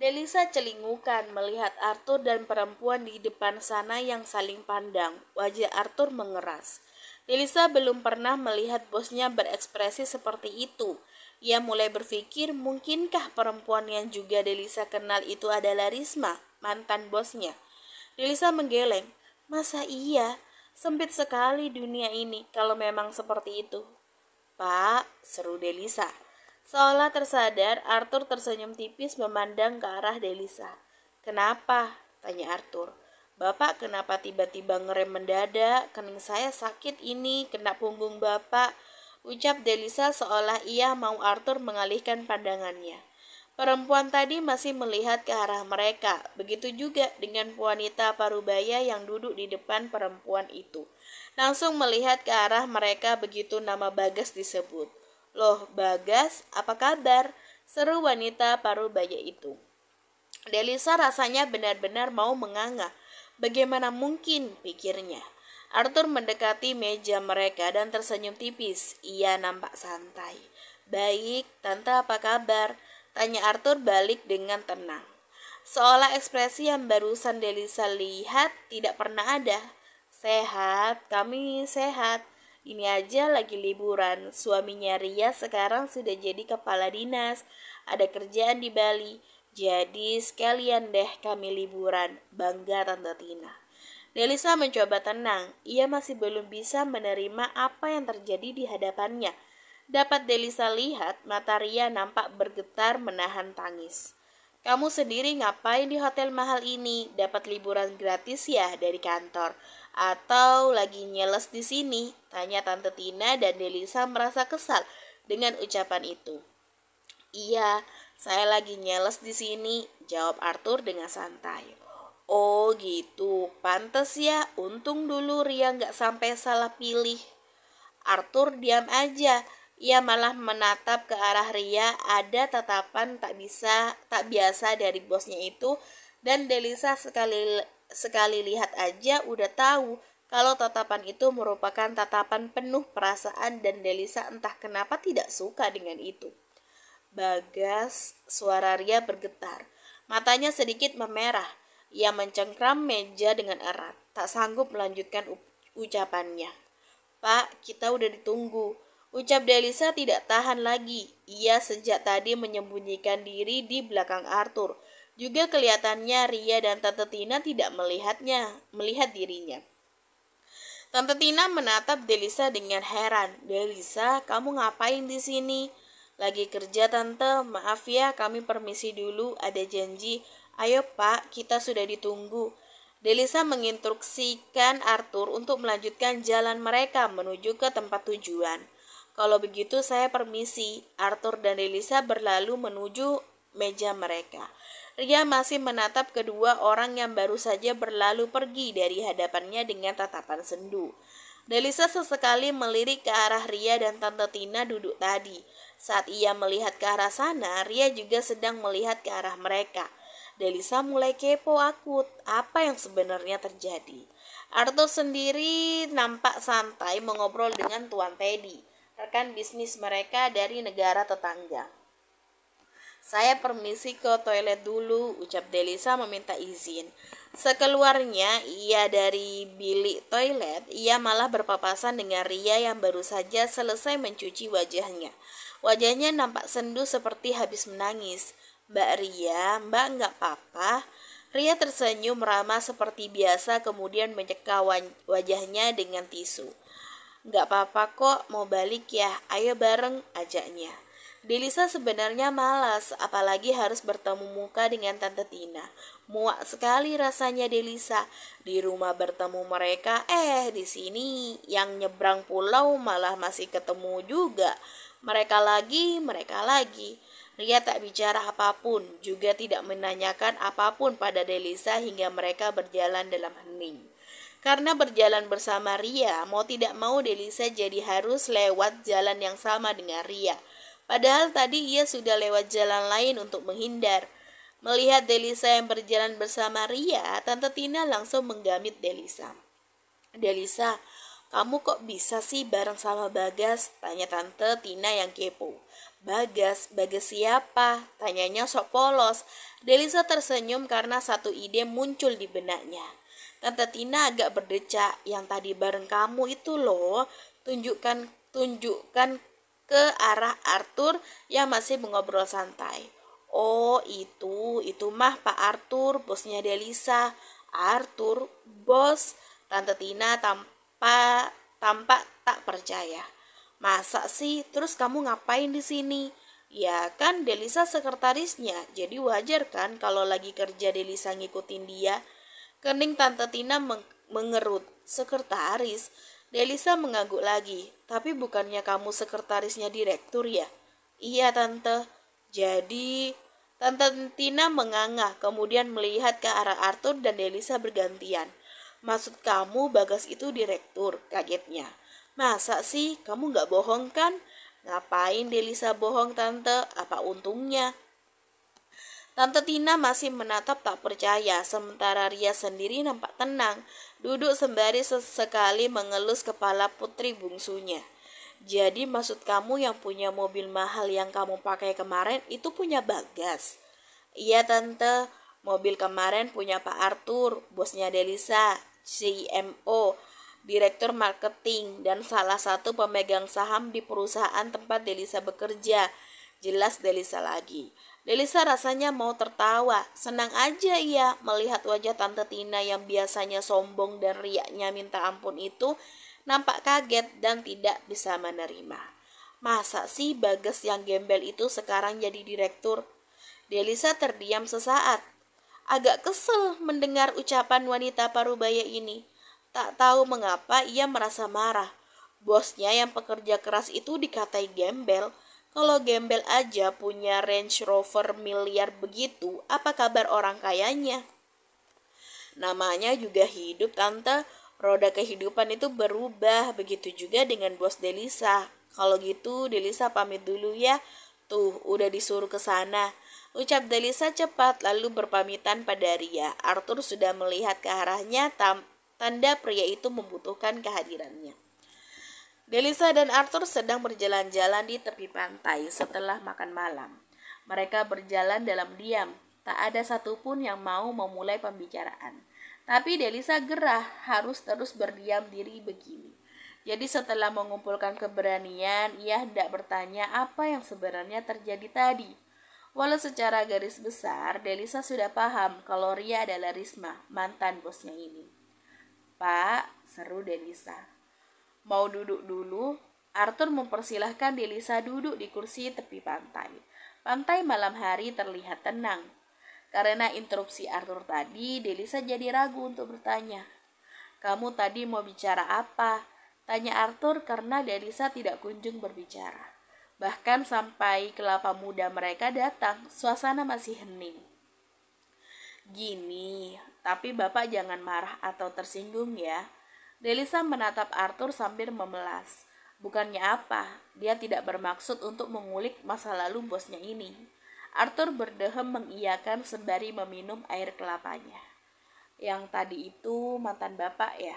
Delisa celingukan melihat Arthur dan perempuan di depan sana yang saling pandang. Wajah Arthur mengeras. Delisa belum pernah melihat bosnya berekspresi seperti itu. Ia mulai berpikir, mungkinkah perempuan yang juga Delisa kenal itu adalah Risma, mantan bosnya. Delisa menggeleng. Masa iya? Sempit sekali dunia ini kalau memang seperti itu. Pak, seru Delisa. Seolah tersadar, Arthur tersenyum tipis memandang ke arah Delisa. Kenapa? Tanya Arthur. Bapak kenapa tiba-tiba ngerem mendadak? Kening saya sakit ini, kena punggung bapak. Ucap Delisa seolah ia mau Arthur mengalihkan pandangannya. Perempuan tadi masih melihat ke arah mereka. Begitu juga dengan wanita parubaya yang duduk di depan perempuan itu. Langsung melihat ke arah mereka begitu nama Bagas disebut. Loh Bagas, apa kabar? Seru wanita parubaya itu. Delisa rasanya benar-benar mau menganga. Bagaimana mungkin, pikirnya. Arthur mendekati meja mereka dan tersenyum tipis. Ia nampak santai. Baik, tante apa kabar? Tanya Arthur balik dengan tenang. Seolah ekspresi yang barusan Delisa lihat tidak pernah ada. Sehat, kami sehat. Ini aja lagi liburan. Suaminya Ria sekarang sudah jadi kepala dinas. Ada kerjaan di Bali. Jadi sekalian deh kami liburan. Bangga Tante Tina. Delisa mencoba tenang. Ia masih belum bisa menerima apa yang terjadi di hadapannya. Dapat Delisa lihat, mata Ria nampak bergetar menahan tangis. Kamu sendiri ngapain di hotel mahal ini? Dapat liburan gratis ya dari kantor? Atau lagi nyeles di sini? Tanya Tante Tina dan Delisa merasa kesal dengan ucapan itu. Iya, saya lagi nyeles di sini, jawab Arthur dengan santai. Oh gitu, pantes ya, untung dulu Ria nggak sampai salah pilih. Arthur diam aja. Ia malah menatap ke arah Ria, ada tatapan tak biasa dari bosnya itu, dan Delisa sekali lihat aja udah tahu kalau tatapan itu merupakan tatapan penuh perasaan dan Delisa entah kenapa tidak suka dengan itu. Bagas, suara Ria bergetar. Matanya sedikit memerah. Ia mencengkram meja dengan erat, tak sanggup melanjutkan ucapannya. Pak, kita udah ditunggu. Ucap Delisa tidak tahan lagi. Ia sejak tadi menyembunyikan diri di belakang Arthur. Juga kelihatannya Ria dan Tante Tina tidak melihat dirinya. Tante Tina menatap Delisa dengan heran. Delisa, kamu ngapain di sini? Lagi kerja tante, maaf ya kami permisi dulu, ada janji. Ayo pak, kita sudah ditunggu. Delisa menginstruksikan Arthur untuk melanjutkan jalan mereka menuju ke tempat tujuan. Kalau begitu saya permisi. Arthur dan Delisa berlalu menuju meja mereka. Ria masih menatap kedua orang yang baru saja berlalu pergi dari hadapannya dengan tatapan sendu. Delisa sesekali melirik ke arah Ria dan Tante Tina duduk tadi. Saat ia melihat ke arah sana, Ria juga sedang melihat ke arah mereka. Delisa mulai kepo akut, apa yang sebenarnya terjadi. Arthur sendiri nampak santai mengobrol dengan Tuan Teddy, rekan bisnis mereka dari negara tetangga. Saya permisi ke toilet dulu, ucap Delisa meminta izin. Sekeluarnya ia dari bilik toilet, ia malah berpapasan dengan Ria yang baru saja selesai mencuci wajahnya. Wajahnya nampak sendu seperti habis menangis. Mbak Ria, mbak nggak apa-apa? Ria tersenyum ramah seperti biasa kemudian menyeka wajahnya dengan tisu. Nggak apa-apa kok, mau balik ya, ayo bareng, ajaknya. Delisa sebenarnya malas, apalagi harus bertemu muka dengan Tante Tina. Muak sekali rasanya Delisa. Di rumah bertemu mereka, di sini yang nyebrang pulau malah masih ketemu juga. Mereka lagi. Ria tak bicara apapun, juga tidak menanyakan apapun pada Delisa hingga mereka berjalan dalam hening. Karena berjalan bersama Ria, mau tidak mau Delisa jadi harus lewat jalan yang sama dengan Ria. Padahal tadi ia sudah lewat jalan lain untuk menghindar. Melihat Delisa yang berjalan bersama Ria, Tante Tina langsung menggamit Delisa. Delisa, kamu kok bisa sih bareng sama Bagas? Tanya Tante Tina yang kepo. Bagas, Bagas siapa? Tanyanya sok polos. Delisa tersenyum karena satu ide muncul di benaknya. Tante Tina agak berdecak, yang tadi bareng kamu itu loh. Tunjukkan ke arah Arthur yang masih mengobrol santai. Oh itu mah Pak Arthur, bosnya Delisa. Arthur, bos. Tante Tina tampak tak percaya. Masa sih? Terus kamu ngapain di sini? Ya kan Delisa sekretarisnya, jadi wajar kan kalau lagi kerja Delisa ngikutin dia. Kening Tante Tina mengerut. Sekretaris? Delisa mengangguk lagi. Tapi bukannya kamu sekretarisnya direktur ya? Iya tante. Jadi Tante Tina menganga, kemudian melihat ke arah Arthur dan Delisa bergantian. Maksud kamu Bagas itu direktur? Kagetnya. Masa sih? Kamu gak bohong kan? Ngapain Delisa bohong tante? Apa untungnya? Tante Tina masih menatap tak percaya, sementara Ria sendiri nampak tenang, duduk sembari sesekali mengelus kepala putri bungsunya. Jadi maksud kamu yang punya mobil mahal yang kamu pakai kemarin itu punya Bagas? Iya tante, mobil kemarin punya Pak Arthur, bosnya Delisa, CMO, direktur marketing, dan salah satu pemegang saham di perusahaan tempat Delisa bekerja. Jelas Delisa lagi. Delisa rasanya mau tertawa, senang aja ia melihat wajah Tante Tina yang biasanya sombong dan riaknya minta ampun itu nampak kaget dan tidak bisa menerima. Masa sih Bagas yang gembel itu sekarang jadi direktur? Delisa terdiam sesaat. Agak kesel mendengar ucapan wanita parubaya ini. Tak tahu mengapa ia merasa marah. Bosnya yang pekerja keras itu dikatai gembel. Kalau gembel aja punya Range Rover miliar begitu, apa kabar orang kayanya? Namanya juga hidup tante, roda kehidupan itu berubah, begitu juga dengan bos Delisa. Kalau gitu Delisa pamit dulu ya, tuh udah disuruh ke sana. Ucap Delisa cepat lalu berpamitan pada Ria. Arthur sudah melihat ke arahnya, tanda pria itu membutuhkan kehadirannya. Delisa dan Arthur sedang berjalan-jalan di tepi pantai setelah makan malam. Mereka berjalan dalam diam, tak ada satupun yang mau memulai pembicaraan. Tapi Delisa gerah, harus terus berdiam diri begini. Jadi setelah mengumpulkan keberanian, ia hendak bertanya apa yang sebenarnya terjadi tadi. Walau secara garis besar, Delisa sudah paham kalau Ria adalah Risma, mantan bosnya ini. Pak, seru Delisa. Mau duduk dulu? Arthur mempersilahkan Delisa duduk di kursi tepi pantai. Pantai malam hari terlihat tenang. Karena interupsi Arthur tadi, Delisa jadi ragu untuk bertanya. Kamu tadi mau bicara apa? Tanya Arthur karena Delisa tidak kunjung berbicara. Bahkan sampai kelapa muda mereka datang, suasana masih hening. Gini, tapi Bapak jangan marah atau tersinggung ya. Delisa menatap Arthur sambil memelas. Bukannya apa, dia tidak bermaksud untuk mengulik masa lalu bosnya ini. Arthur berdehem mengiyakan sembari meminum air kelapanya. Yang tadi itu mantan Bapak ya?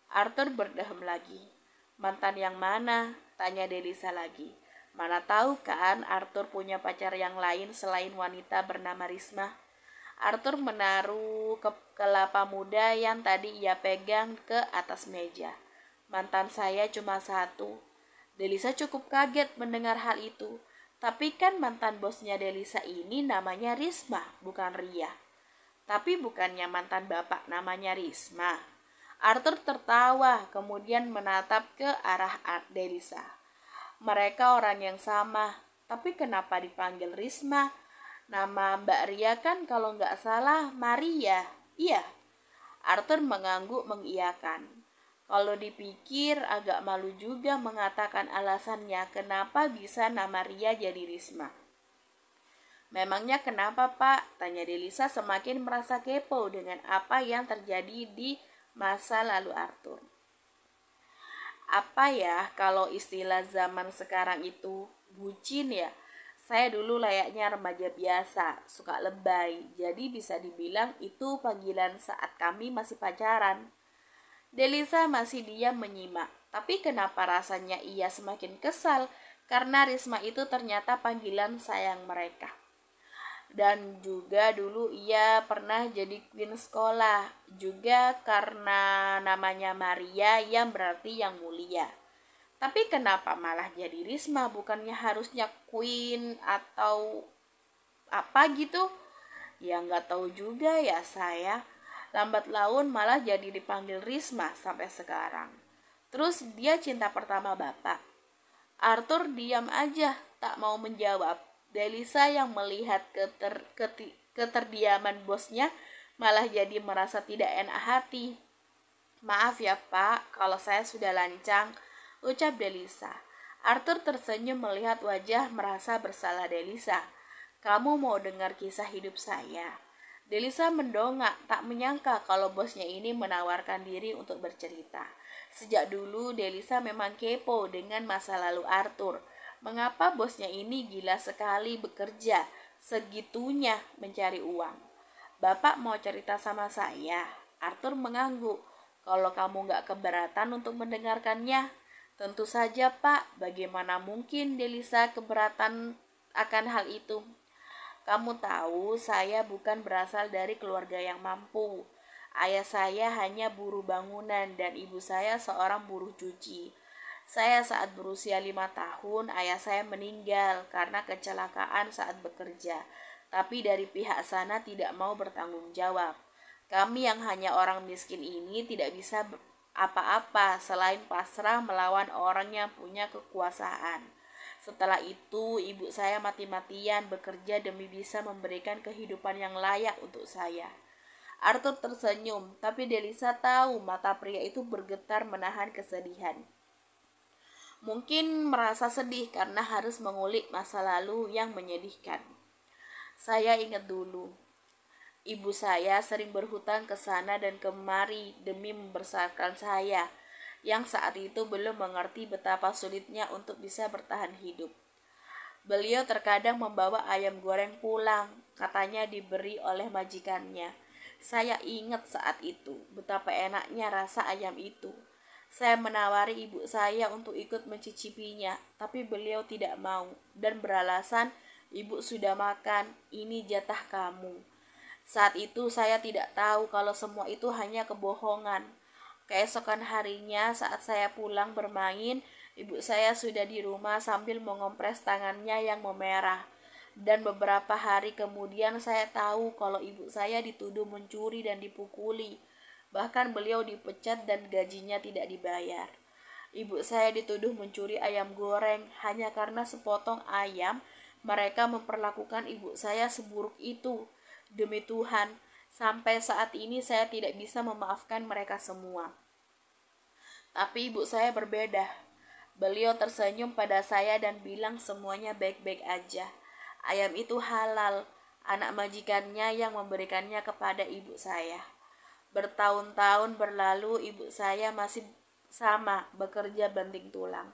Arthur berdehem lagi. Mantan yang mana? Tanya Delisa lagi. Mana tahu kan Arthur punya pacar yang lain selain wanita bernama Risma. Arthur menaruh kelapa muda yang tadi ia pegang ke atas meja. Mantan saya cuma satu. Delisa cukup kaget mendengar hal itu. Tapi kan mantan bosnya Delisa ini namanya Risma, bukan Ria. Tapi bukannya mantan bapak namanya Risma. Arthur tertawa kemudian menatap ke arah Delisa. Mereka orang yang sama, tapi kenapa dipanggil Risma? Nama Mbak Ria kan kalau nggak salah Maria. Iya. Arthur mengangguk mengiyakan. Kalau dipikir agak malu juga mengatakan alasannya kenapa bisa nama Ria jadi Risma. Memangnya kenapa Pak? Tanya Delisa semakin merasa kepo dengan apa yang terjadi di masa lalu Arthur. Apa ya kalau istilah zaman sekarang itu bucin ya? Saya dulu layaknya remaja biasa, suka lebay, jadi bisa dibilang itu panggilan saat kami masih pacaran. Delisa masih diam menyimak, tapi kenapa rasanya ia semakin kesal karena Risma itu ternyata panggilan sayang mereka. Dan juga dulu ia pernah jadi queen sekolah, juga karena namanya Maria yang berarti yang mulia. Tapi kenapa malah jadi Risma, bukannya harusnya queen atau apa gitu? Ya nggak tahu juga ya saya. Lambat laun malah jadi dipanggil Risma sampai sekarang. Terus dia cinta pertama bapak. Arthur diam aja, tak mau menjawab. Delisa yang melihat keterdiaman bosnya malah jadi merasa tidak enak hati. Maaf ya Pak, kalau saya sudah lancang, ucap Delisa. Arthur tersenyum melihat wajah merasa bersalah Delisa. Kamu mau dengar kisah hidup saya? Delisa mendongak, tak menyangka kalau bosnya ini menawarkan diri untuk bercerita. Sejak dulu Delisa memang kepo dengan masa lalu Arthur. Mengapa bosnya ini gila sekali bekerja, segitunya mencari uang? Bapak mau cerita sama saya? Arthur mengangguk. Kalau kamu gak keberatan untuk mendengarkannya? Tentu saja Pak, bagaimana mungkin Delisa keberatan akan hal itu? Kamu tahu saya bukan berasal dari keluarga yang mampu. Ayah saya hanya buruh bangunan dan ibu saya seorang buruh cuci. Saya saat berusia 5 tahun, ayah saya meninggal karena kecelakaan saat bekerja. Tapi dari pihak sana tidak mau bertanggung jawab. Kami yang hanya orang miskin ini tidak bisa apa-apa selain pasrah melawan orang yang punya kekuasaan. Setelah itu, ibu saya mati-matian bekerja demi bisa memberikan kehidupan yang layak untuk saya. Arthur tersenyum, tapi Delisa tahu mata pria itu bergetar menahan kesedihan. Mungkin merasa sedih karena harus mengulik masa lalu yang menyedihkan. Saya ingat dulu, ibu saya sering berhutang ke sana dan kemari demi membesarkan saya, yang saat itu belum mengerti betapa sulitnya untuk bisa bertahan hidup. Beliau terkadang membawa ayam goreng pulang, katanya diberi oleh majikannya. Saya ingat saat itu, betapa enaknya rasa ayam itu. Saya menawari ibu saya untuk ikut mencicipinya, tapi beliau tidak mau dan beralasan, ibu sudah makan, ini jatah kamu. Saat itu saya tidak tahu kalau semua itu hanya kebohongan. Keesokan harinya saat saya pulang bermain, ibu saya sudah di rumah sambil mengompres tangannya yang memerah. Dan beberapa hari kemudian saya tahu kalau ibu saya dituduh mencuri dan dipukuli. Bahkan beliau dipecat dan gajinya tidak dibayar. Ibu saya dituduh mencuri ayam goreng hanya karena sepotong ayam. Mereka memperlakukan ibu saya seburuk itu. Demi Tuhan, sampai saat ini saya tidak bisa memaafkan mereka semua. Tapi ibu saya berbeda. Beliau tersenyum pada saya dan bilang semuanya baik-baik aja. Ayam itu halal, anak majikannya yang memberikannya kepada ibu saya. Bertahun-tahun berlalu, ibu saya masih sama bekerja banting tulang.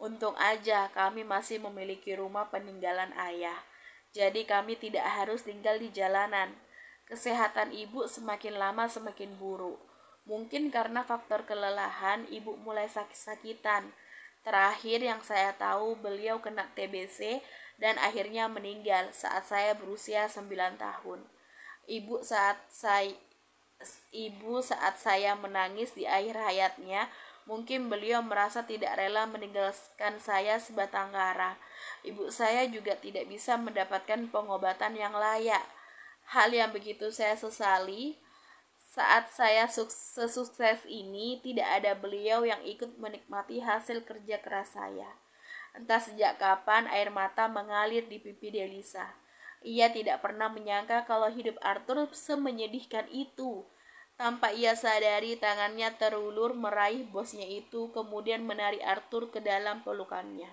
Untung aja kami masih memiliki rumah peninggalan ayah. Jadi kami tidak harus tinggal di jalanan. Kesehatan ibu semakin lama semakin buruk. Mungkin karena faktor kelelahan, ibu mulai sakit-sakitan. Terakhir yang saya tahu, beliau kena TBC dan akhirnya meninggal saat saya berusia 9 tahun. Ibu saat saya menangis di akhir hayatnya, mungkin beliau merasa tidak rela meninggalkan saya sebatang kara. Ibu saya juga tidak bisa mendapatkan pengobatan yang layak. Hal yang begitu saya sesali. Saat saya sesukses ini, tidak ada beliau yang ikut menikmati hasil kerja keras saya. Entah sejak kapan air mata mengalir di pipi Delisa. Ia tidak pernah menyangka kalau hidup Arthur semenyedihkan itu. Tanpa ia sadari, tangannya terulur meraih bosnya itu, kemudian menarik Arthur ke dalam pelukannya.